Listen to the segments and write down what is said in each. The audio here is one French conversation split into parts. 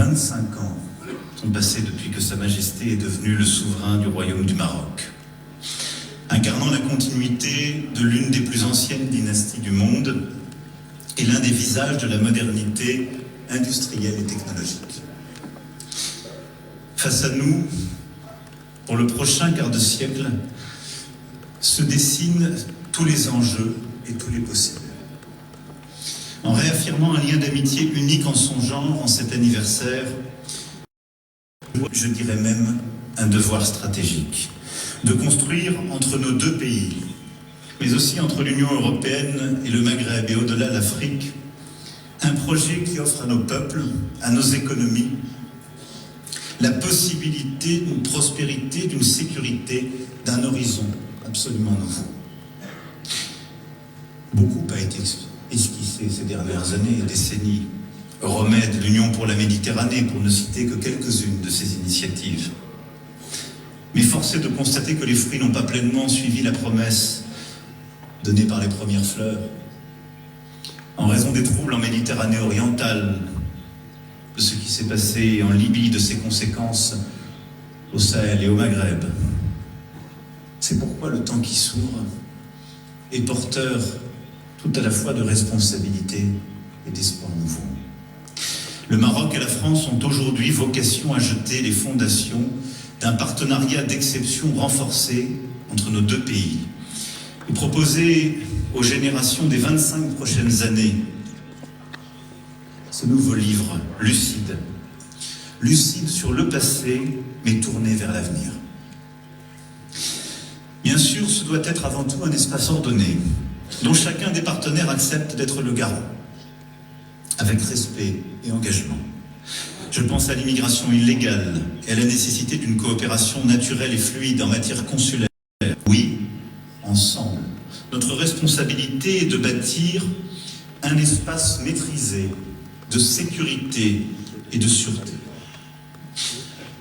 25 ans sont passés depuis que Sa Majesté est devenu le souverain du Royaume du Maroc. Incarnant la continuité de l'une des plus anciennes dynasties du monde et l'un des visages de la modernité industrielle et technologique. Face à nous, pour le prochain quart de siècle, se dessinent tous les enjeux et tous les possibles. En réaffirmant un lien d'amitié unique en son genre, en cet anniversaire, je dirais même un devoir stratégique, de construire entre nos deux pays, mais aussi entre l'Union européenne et le Maghreb et au-delà l'Afrique, un projet qui offre à nos peuples, à nos économies, la possibilité d'une prospérité, d'une sécurité, d'un horizon absolument nouveau. Beaucoup a été esquissé ces dernières années et décennies. Euromède, l'Union pour la Méditerranée, pour ne citer que quelques-unes de ces initiatives. Mais force est de constater que les fruits n'ont pas pleinement suivi la promesse donnée par les premières fleurs. En raison des troubles en Méditerranée orientale, de ce qui s'est passé en Libye, de ses conséquences au Sahel et au Maghreb. C'est pourquoi le temps qui s'ouvre est porteur tout à la fois de responsabilité et d'espoir nouveau. Le Maroc et la France ont aujourd'hui vocation à jeter les fondations d'un partenariat d'exception renforcé entre nos deux pays et proposer aux générations des 25 prochaines années ce nouveau livre lucide, lucide sur le passé mais tourné vers l'avenir. Bien sûr, ce doit être avant tout un espace ordonné dont chacun des partenaires accepte d'être le garant, avec respect et engagement. Je pense à l'immigration illégale et à la nécessité d'une coopération naturelle et fluide en matière consulaire. Oui, ensemble, notre responsabilité est de bâtir un espace maîtrisé de sécurité et de sûreté.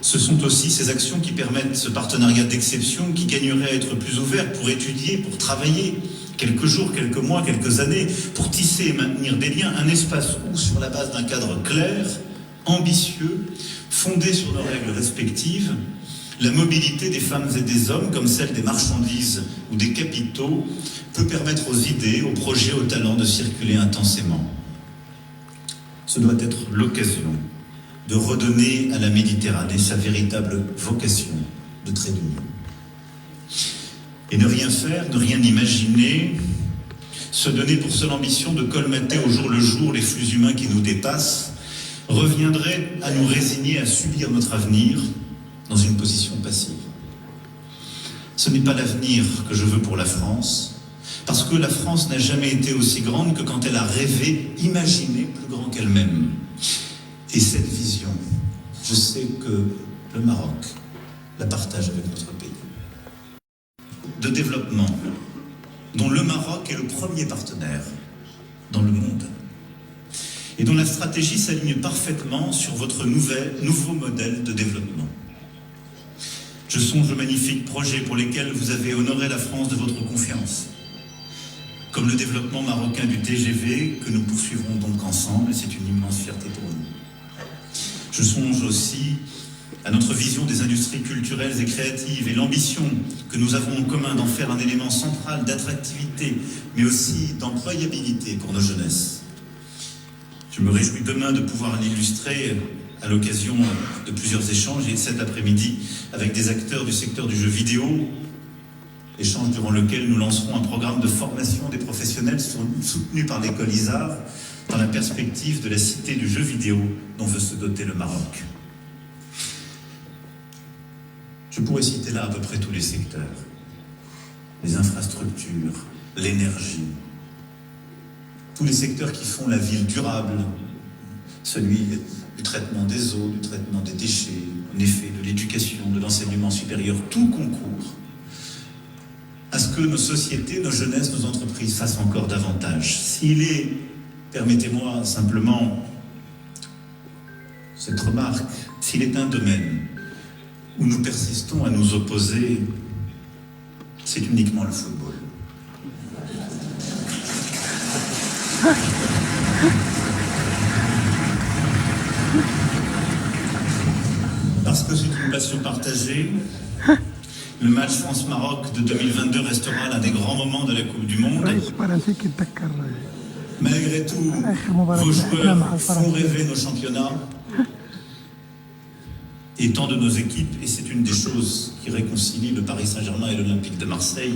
Ce sont aussi ces actions qui permettent ce partenariat d'exception qui gagnerait à être plus ouvert pour étudier, pour travailler quelques jours, quelques mois, quelques années, pour tisser et maintenir des liens, un espace où, sur la base d'un cadre clair, ambitieux, fondé sur nos règles respectives, la mobilité des femmes et des hommes, comme celle des marchandises ou des capitaux, peut permettre aux idées, aux projets, aux talents de circuler intensément. Ce doit être l'occasion de redonner à la Méditerranée sa véritable vocation de trait d'union. Et ne rien faire, ne rien imaginer, se donner pour seule ambition de colmater au jour le jour les flux humains qui nous dépassent, reviendrait à nous résigner à subir notre avenir dans une position passive. Ce n'est pas l'avenir que je veux pour la France, parce que la France n'a jamais été aussi grande que quand elle a rêvé, imaginé plus grand qu'elle-même. Et cette vision, je sais que le Maroc la partage avec notre pays. De développement, dont le Maroc est le premier partenaire dans le monde, et dont la stratégie s'aligne parfaitement sur votre nouveau modèle de développement. Je songe aux magnifiques projets pour lesquels vous avez honoré la France de votre confiance, comme le développement marocain du TGV que nous poursuivrons donc ensemble, et c'est une immense fierté pour nous. Je songe aussi à notre vision des industries culturelles et créatives et l'ambition que nous avons en commun d'en faire un élément central d'attractivité, mais aussi d'employabilité pour nos jeunesses. Je me réjouis demain de pouvoir l'illustrer à l'occasion de plusieurs échanges, et cet après-midi avec des acteurs du secteur du jeu vidéo, échange durant lequel nous lancerons un programme de formation des professionnels soutenu par l'école ISAR, dans la perspective de la cité du jeu vidéo dont veut se doter le Maroc. Je pourrais citer là à peu près tous les secteurs. Les infrastructures, l'énergie, tous les secteurs qui font la ville durable, celui du traitement des eaux, du traitement des déchets, en effet, de l'éducation, de l'enseignement supérieur, tout concourt à ce que nos sociétés, nos jeunesses, nos entreprises fassent encore davantage. S'il est, permettez-moi simplement cette remarque, s'il est un domaine où nous persistons à nous opposer, c'est uniquement le football. parce que c'est une passion partagée, le match France-Maroc de 2022 restera l'un des grands moments de la Coupe du Monde. Malgré tout, vos joueurs font rêver nos championnats et tant de nos équipes, et c'est une des choses qui réconcilie le Paris Saint-Germain et l'Olympique de Marseille.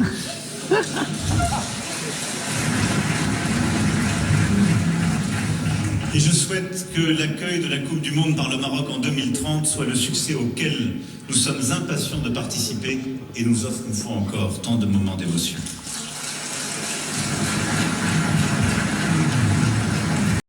Et je souhaite que l'accueil de la Coupe du Monde par le Maroc en 2030 soit le succès auquel nous sommes impatients de participer et nous offre une fois encore tant de moments d'émotion.